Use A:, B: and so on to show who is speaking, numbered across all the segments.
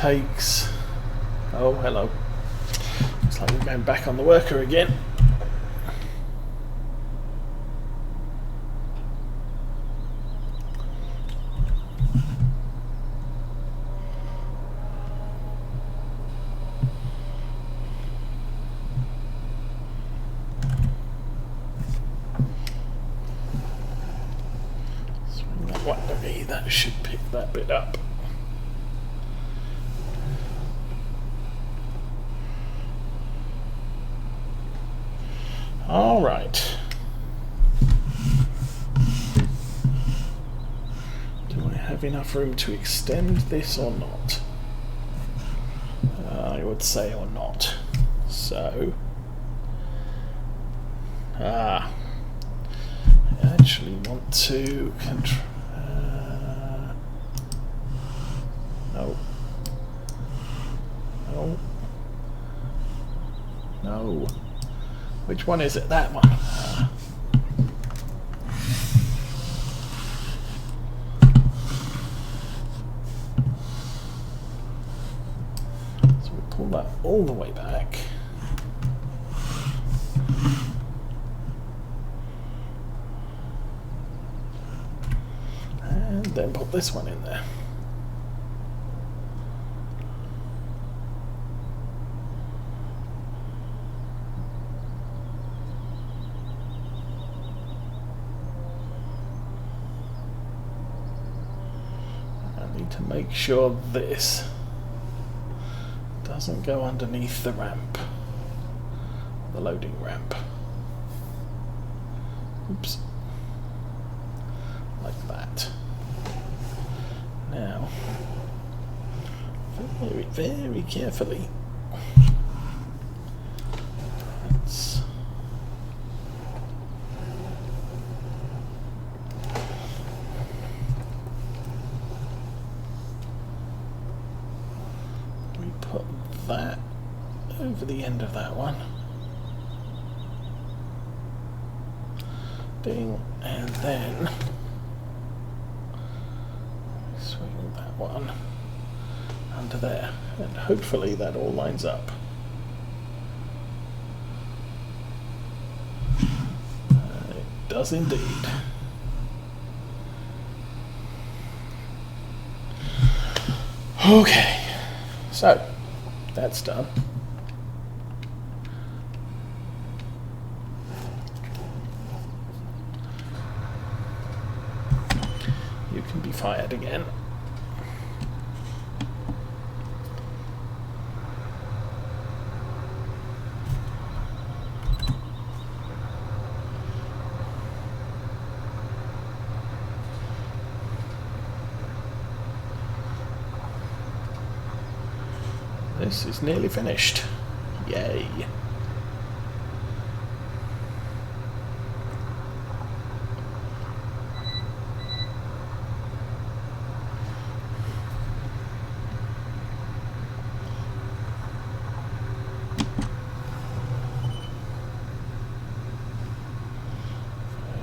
A: takes... Oh, hello. Looks like we're going back on the worker again. Swing that one to me, that should pick that bit up. All right. Do I have enough room to extend this or not? I would say or not. So, I actually want to no. No. No. Which one is it? That one. So we pull that all the way back. And then put this one in there. To make sure this doesn't go underneath the ramp, the loading ramp. Oops. Like that. Now, very, very carefully, let's put that over the end of that one. Ding, and then swing that one under there, and hopefully that all lines up. It does indeed. Okay. So, that's done. You can be fired again. This is nearly finished. Yay.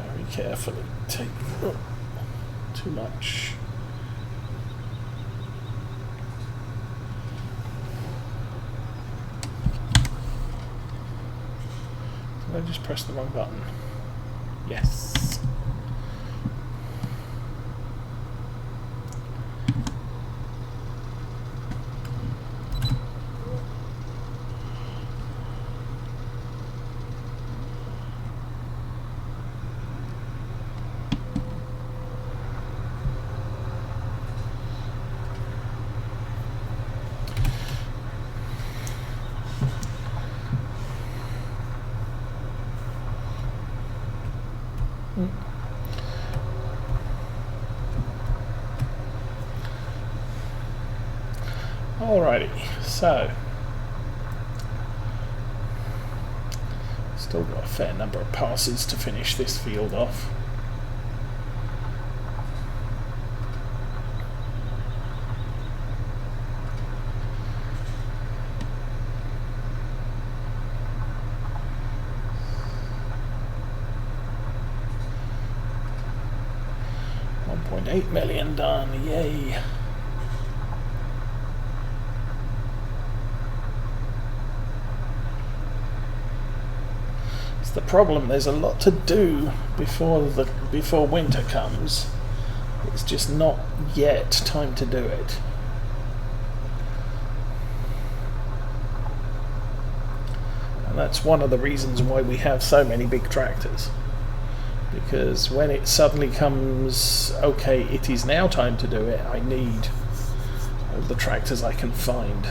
A: Very carefully take too much. Did I just press the wrong button? Yes. Alrighty, so still got a fair number of passes to finish this field off. $1.8 million done, yay. It's the problem. There's a lot to do before winter comes. It's just not yet time to do it. And that's one of the reasons why we have so many big tractors. Because when it suddenly comes, okay, it is now time to do it, I need all the tractors I can find.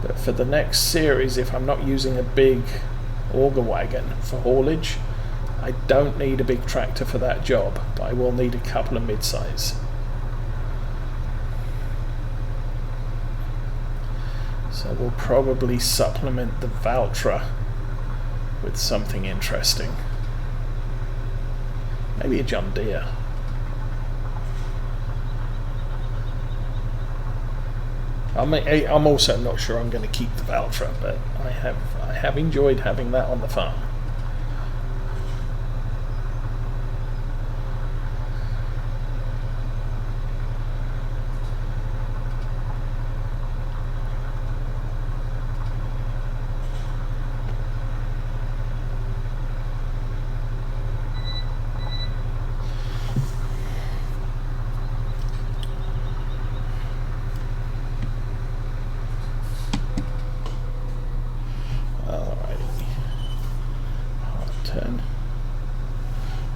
A: But for the next series, if I'm not using a big auger wagon for haulage, I don't need a big tractor for that job, but I will need a couple of mid-size. So we'll probably supplement the Valtra with something interesting. Maybe a John Deere. I'm also not sure I'm going to keep the Valtra, but I have enjoyed having that on the farm.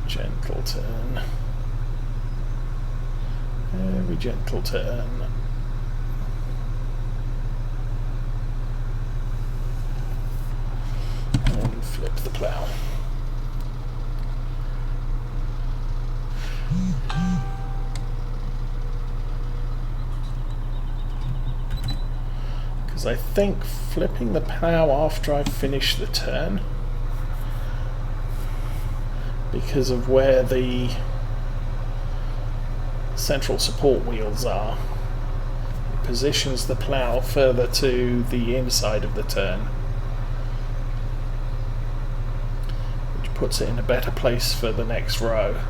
A: Gentle turn. Very gentle turn. And flip the plough. Because I think flipping the plough after I've finished the turn, because of where the central support wheels are, it positions the plough further to the inside of the turn, which puts it in a better place for the next row.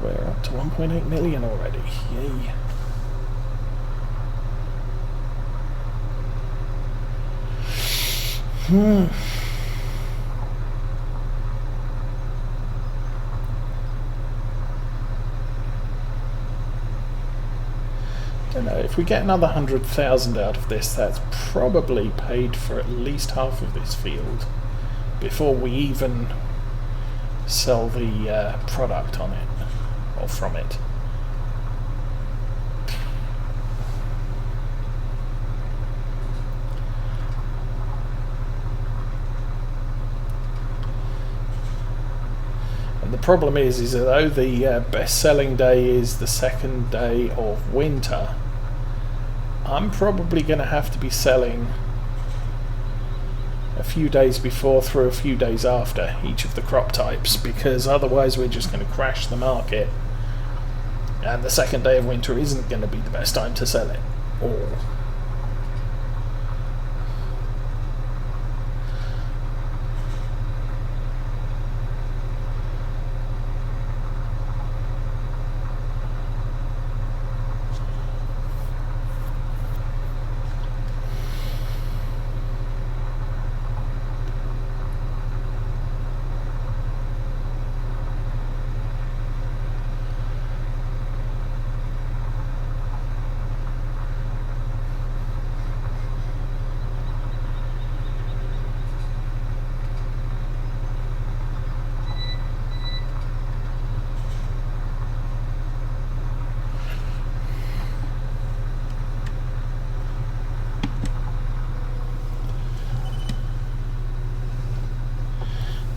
A: We're up to 1.8 million already. Yay. Don't know, if we get another 100,000 out of this, that's probably paid for at least half of this field before we even sell the product on it. Or from it. And the problem is that though the best selling day is the second day of winter, I'm probably going to have to be selling a few days before through a few days after each of the crop types, because otherwise we're just going to crash the market. And the second day of winter isn't going to be the best time to sell it all.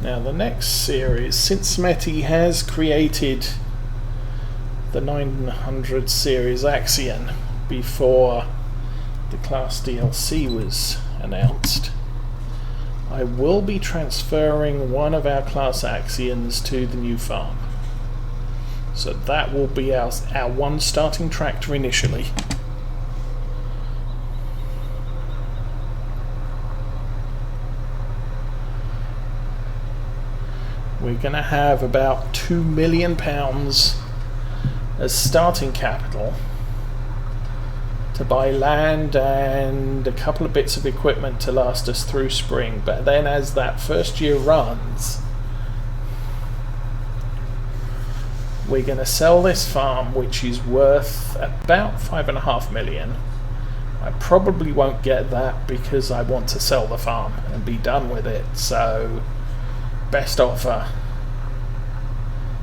A: Now the next series, since Smetty has created the 900 series Axion before the Class DLC was announced, I will be transferring one of our Class Axions to the new farm. So that will be our one starting tractor initially. we're going to have about £2 million as starting capital to buy land and a couple of bits of equipment to last us through spring. But then as that first year runs, we're going to sell this farm, which is worth about £5.5 million. I probably won't get that because I want to sell the farm and be done with it. So best offer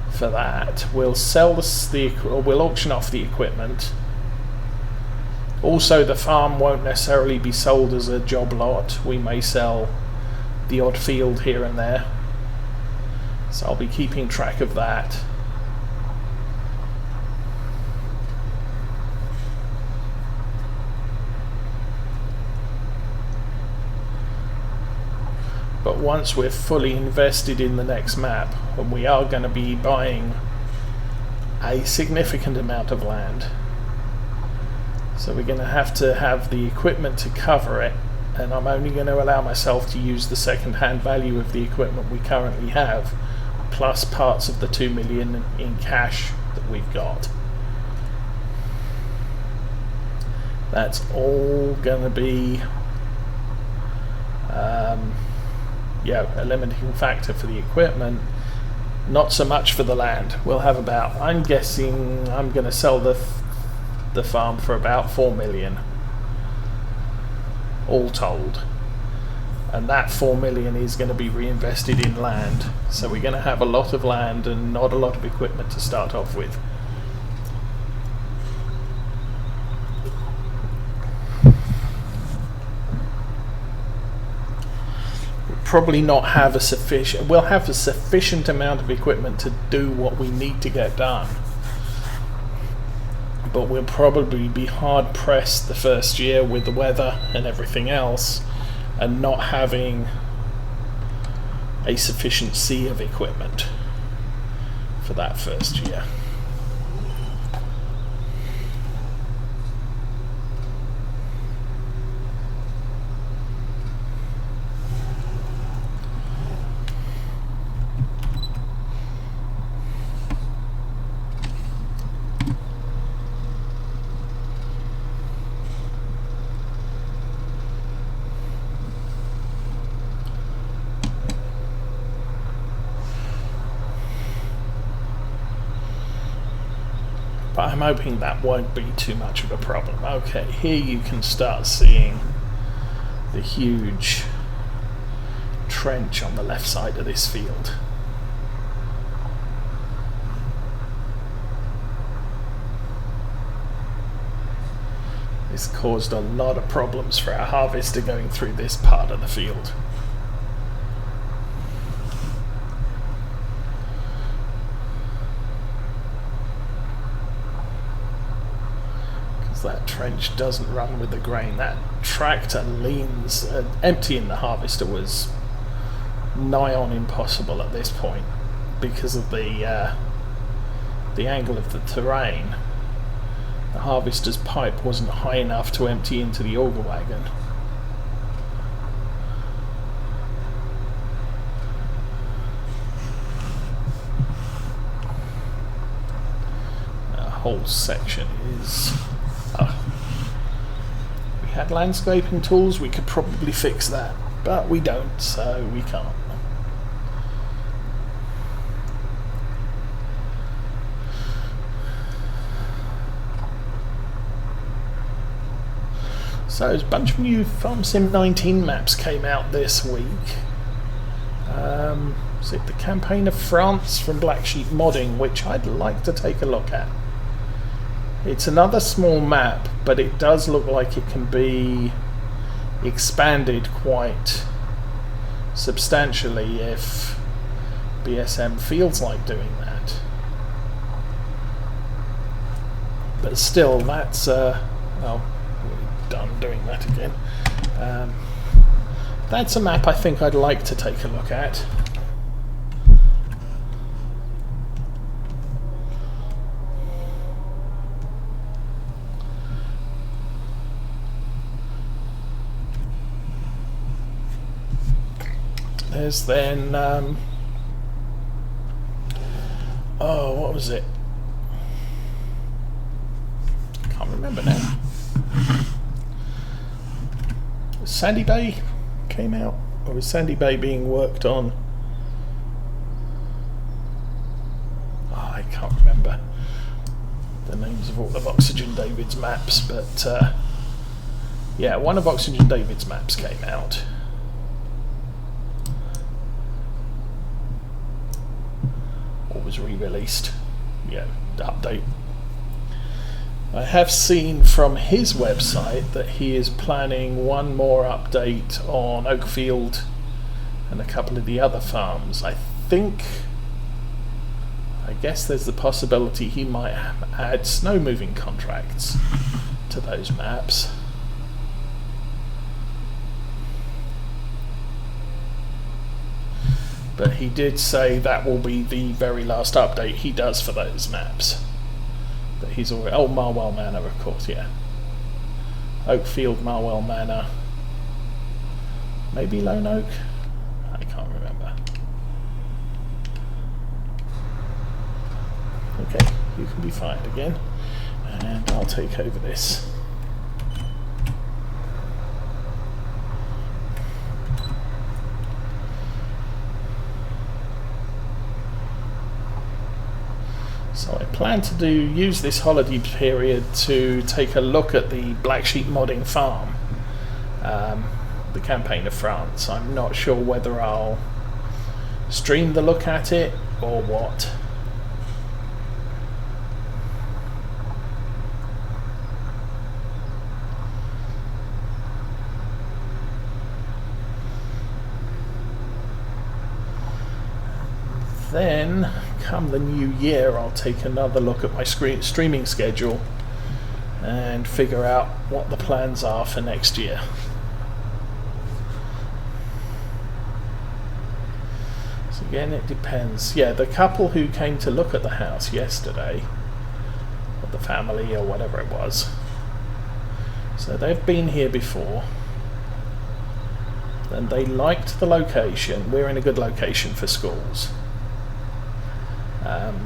A: for that. We'll sell we'll auction off the equipment. Also, the farm won't necessarily be sold as a job lot. We may sell the odd field here and there. So I'll be keeping track of that. But once we're fully invested in the next map, and we are going to be buying a significant amount of land, so we're going to have the equipment to cover it, and I'm only going to allow myself to use the second-hand value of the equipment we currently have, plus parts of the 2 million in cash that we've got. That's all going to be a limiting factor for the equipment, not so much for the land. We'll have about, I'm guessing I'm going to sell the farm for about 4 million all told, and that 4 million is going to be reinvested in land. So we're going to have a lot of land and not a lot of equipment to start off with. Probably not have we'll have a sufficient amount of equipment to do what we need to get done, but we'll probably be hard pressed the first year with the weather and everything else, and not having a sufficient sea of equipment for that first year. But I'm hoping that won't be too much of a problem. Okay, here you can start seeing the huge trench on the left side of this field. This caused a lot of problems for our harvester going through this part of the field. That trench doesn't run with the grain. That tractor leans, emptying the harvester was nigh on impossible at this point because of the angle of the terrain. The harvester's pipe wasn't high enough to empty into the auger wagon. The whole section is... we had landscaping tools, we could probably fix that, but we don't, so we can't. So a bunch of new Farm Sim 19 maps came out this week. Is it the Campaign of France from Black Sheep Modding, which I'd like to take a look at. It's another small map, but it does look like it can be expanded quite substantially if BSM feels like doing that. But still, that's well, we're done doing that again. That's a map I think I'd like to take a look at. There's then Oh, what was it? Can't remember now. Sandy Bay came out, or was Sandy Bay being worked on? Oh, I can't remember the names of all of Oxygen David's maps, but yeah, one of Oxygen David's maps came out. Or was re-released. Yeah, update. I have seen from his website that he is planning one more update on Oakfield and a couple of the other farms. I guess there's the possibility he might add snow moving contracts to those maps. But he did say that will be the very last update he does for those maps. That he's already... Oh, Marwell Manor, of course, yeah. Oakfield, Marwell Manor. Maybe Lone Oak? I can't remember. Okay, you can be fired again. And I'll take over this. So I plan to use this holiday period to take a look at the Black Sheep Modding Farm, the campaign of France. I'm not sure whether I'll stream the look at it or what. Then, come the new year, I'll take another look at my streaming schedule and figure out what the plans are for next year. So again, it depends. Yeah, the couple who came to look at the house yesterday, or the family or whatever it was, so they've been here before and they liked the location. We're in a good location for schools.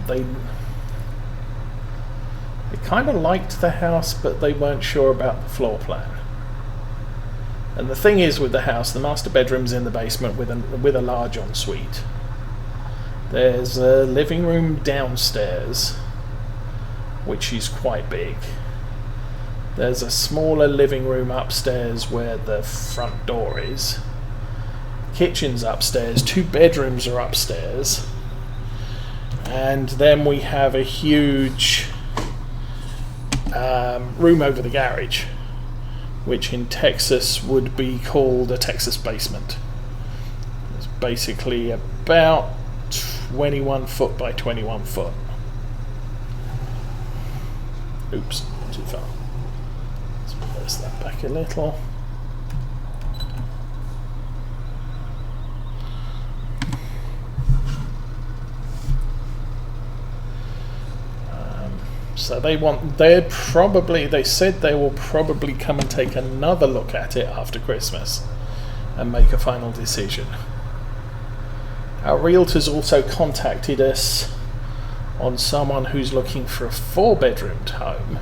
A: They kind of liked the house, but they weren't sure about the floor plan. And the thing is with the house, the master bedroom's in the basement with a large ensuite. There's a living room downstairs, which is quite big. There's a smaller living room upstairs where the front door is. Kitchen's upstairs, 2 bedrooms are upstairs. And then we have a huge room over the garage, which in Texas would be called a Texas basement. It's basically about 21 foot by 21 foot. Oops, too far. Let's reverse that back a little. So they said they will probably come and take another look at it after Christmas and make a final decision. Our realtors also contacted us on someone who's looking for a 4-bedroomed home.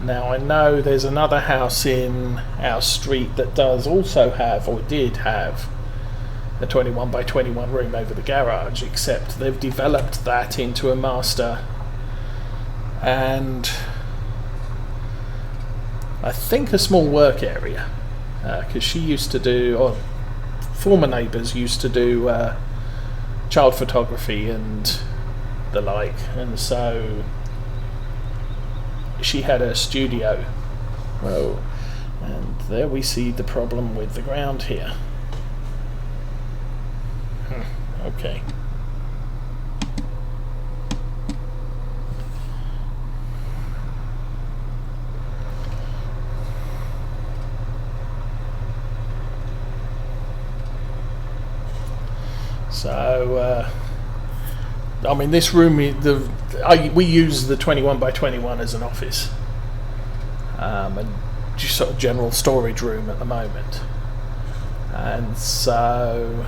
A: Now I know there's another house in our street that does also have, or did have, a 21 by 21 room over the garage, except they've developed that into a master and I think a small work area, because she used to do, or former neighbours used to do child photography and the like, and so she had a studio. Whoa. And there we see the problem with the ground here. Okay. So, I mean, this room, we use the 21 by 21 as an office, and just sort of general storage room at the moment, and so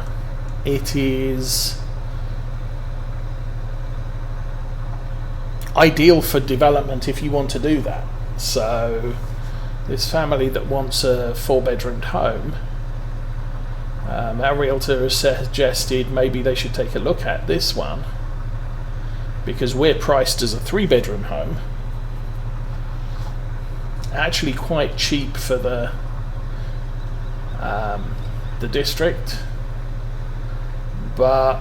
A: it is ideal for development if you want to do that. So this family that wants a 4-bedroomed home, our realtor has suggested maybe they should take a look at this one, because we're priced as a 3-bedroom home, actually quite cheap for the district, but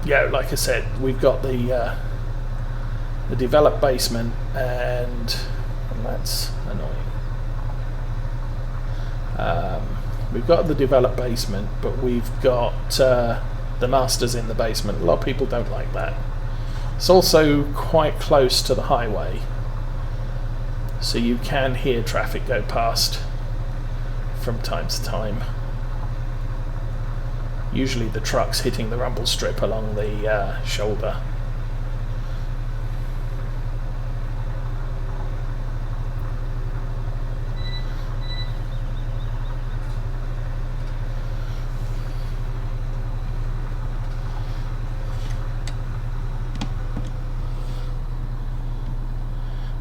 A: yeah, like I said, we've got the developed basement, and that's annoying. We've got the developed basement, but we've got the masters in the basement. A lot of people don't like that. It's also quite close to the highway, so you can hear traffic go past from time to time. Usually the truck's hitting the rumble strip along the shoulder.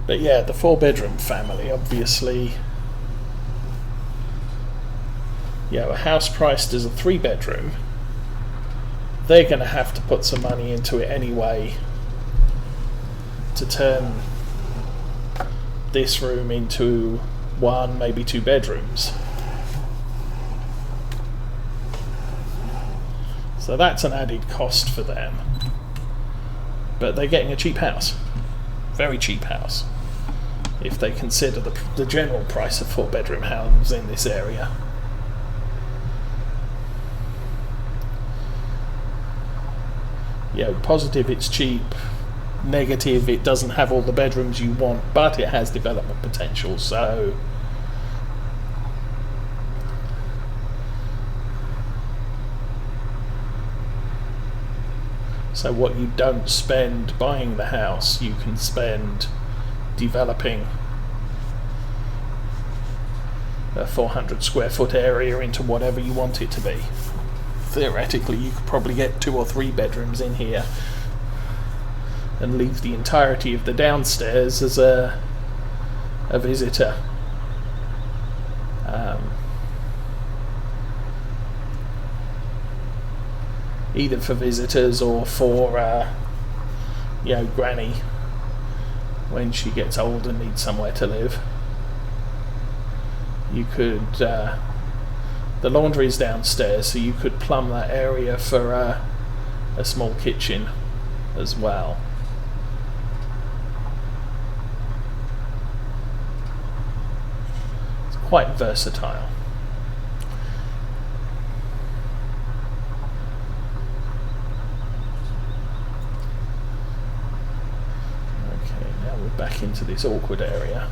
A: But yeah, the 4-bedroom family, obviously, yeah, a house priced as a 3-bedroom, they're going to have to put some money into it anyway to turn this room into 1, maybe 2 bedrooms. So that's an added cost for them. But they're getting a cheap house. Very cheap house, if they consider the general price of 4-bedroom houses in this area. Yeah, positive it's cheap, negative it doesn't have all the bedrooms you want, but it has development potential. So what you don't spend buying the house, you can spend developing a 400 square foot area into whatever you want it to be. Theoretically, you could probably get 2 or 3 bedrooms in here and leave the entirety of the downstairs as a visitor. Either for visitors or for Granny when she gets old and needs somewhere to live. You could the laundry's downstairs, so you could plumb that area for a small kitchen as well. It's quite versatile. Okay, now we're back into this awkward area.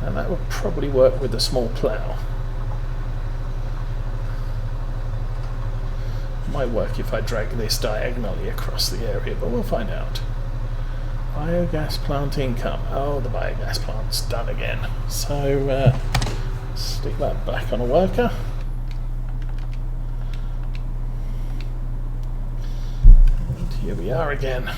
A: And that would probably work with a small plough. Might work if I drag this diagonally across the area, but we'll find out. Biogas plant income. Oh, the biogas plant's done again. So stick that back on a worker. And here we are again.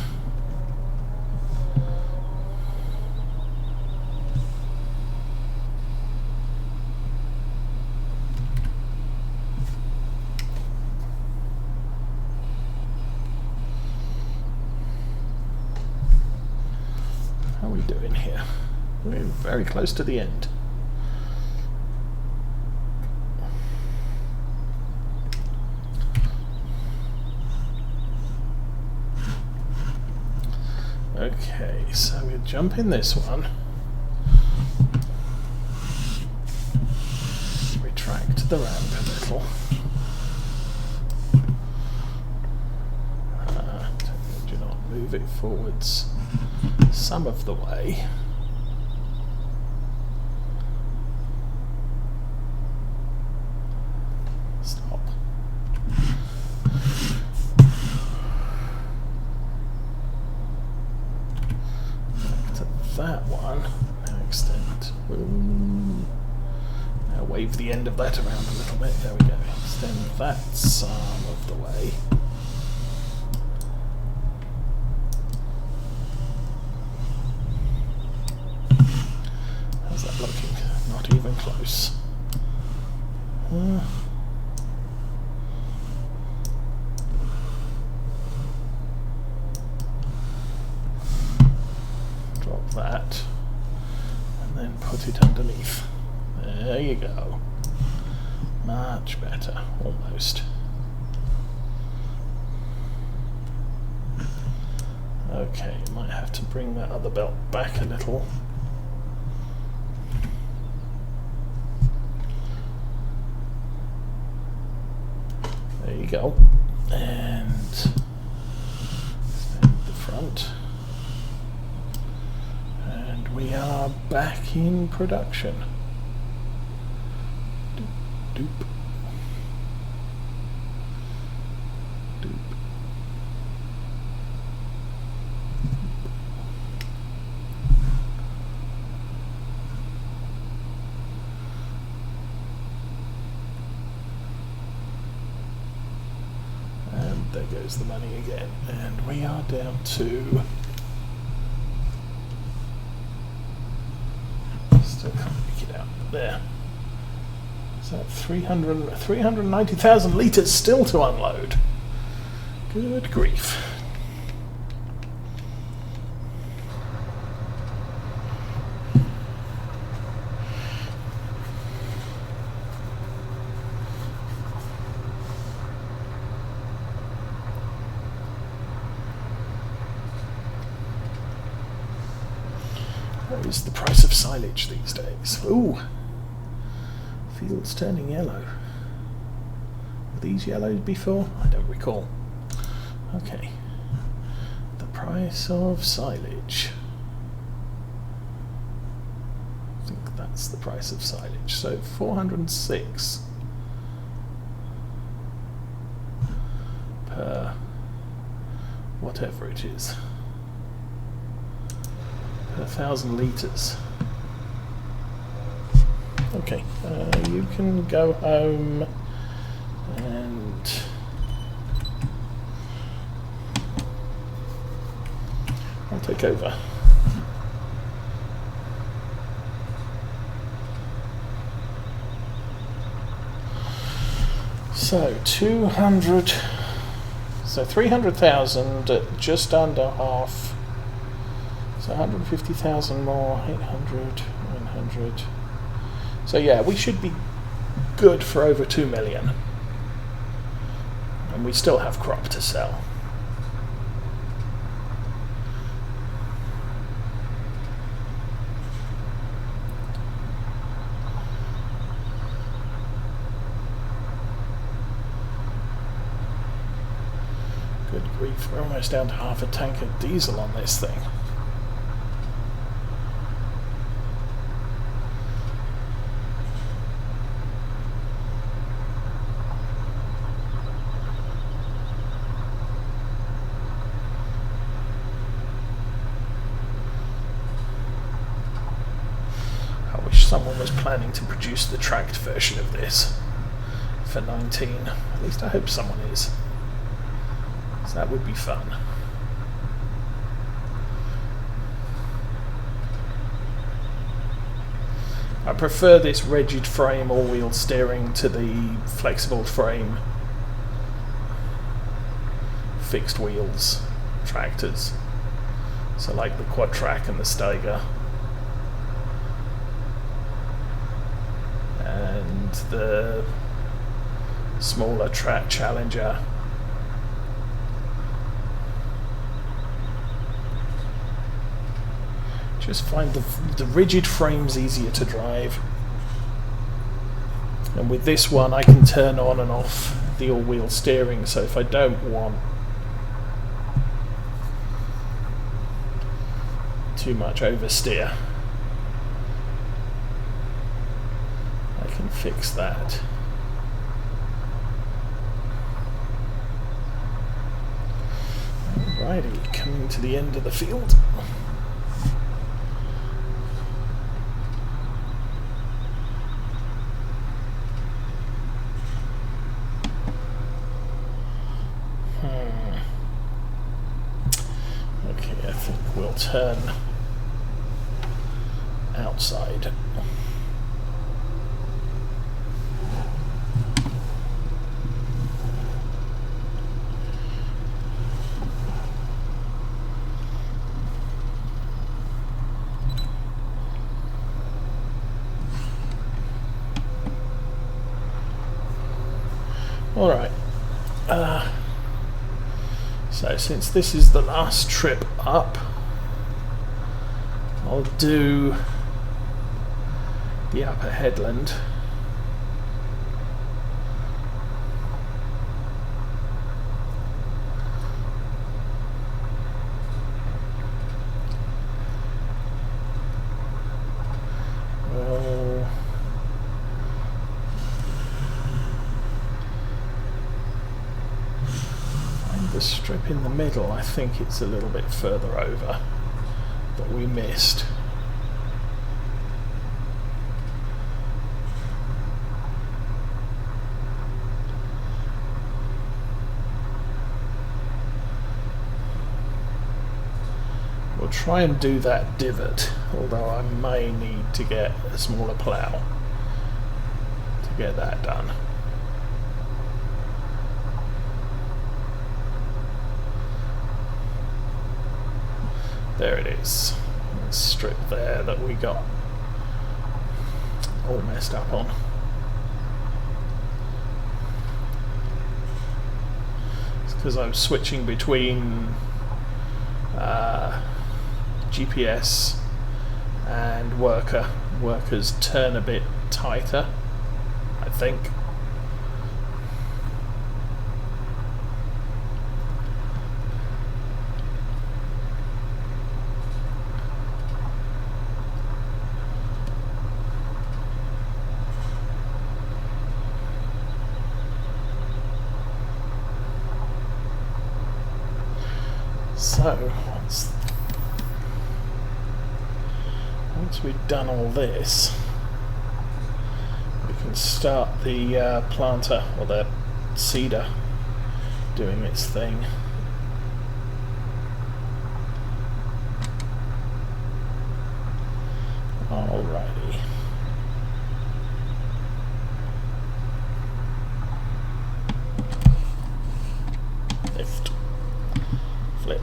A: How are we doing here? We're very close to the end. Okay, so we'll jump in this one. Retract the ramp a little. Do not move it forwards some of the way. Stop. Back to that one. extend. Ooh. Now wave the end of that around a little bit. There we go. Extend that some of the way. How's that looking? Not even close. Drop that and then put it underneath. There you go. Much better, almost. Okay, might have to bring that other belt back a little. There you go. And extend the front. And we are back in production. Doop. Doop. And there goes the money again. And we are down to... Still can't make it out. There. Is that 390,000 litres still to unload? Good grief. What is the price of silage these days? Ooh. Fields turning yellow. Were these yellows before? I don't recall. Okay. The price of silage. I think that's the price of silage. So 406 per whatever it is. Per 1,000 litres. Okay, you can go home and I'll take over. So 300,000 at just under half. So 150,000 more, 800, 900. So yeah, we should be good for over 2 million. And we still have crop to sell. Good grief, we're almost down to half a tank of diesel on this thing. Someone was planning to produce the tracked version of this for 19. At least I hope someone is. So that would be fun. I prefer this rigid frame all-wheel steering to the flexible frame fixed wheels tractors. So like the quad track and the Steiger. And the smaller track Challenger. Just find the rigid frames easier to drive. And with this one I can turn on and off the all-wheel steering, so if I don't want too much oversteer, I can fix that. Alrighty, coming to the end of the field. turn outside. Alright, so since this is the last trip up, I'll do the upper headland. Well, the strip in the middle, I think it's a little bit further over that we missed. We'll try and do that divot, although I may need to get a smaller plough to get that done. There it is, the strip there that we got all messed up on. It's because I was switching between GPS and worker. Workers turn a bit tighter, I think. So, once we've done all this, we can start the planter, or the seeder, doing its thing. Alrighty. Lift. Flip.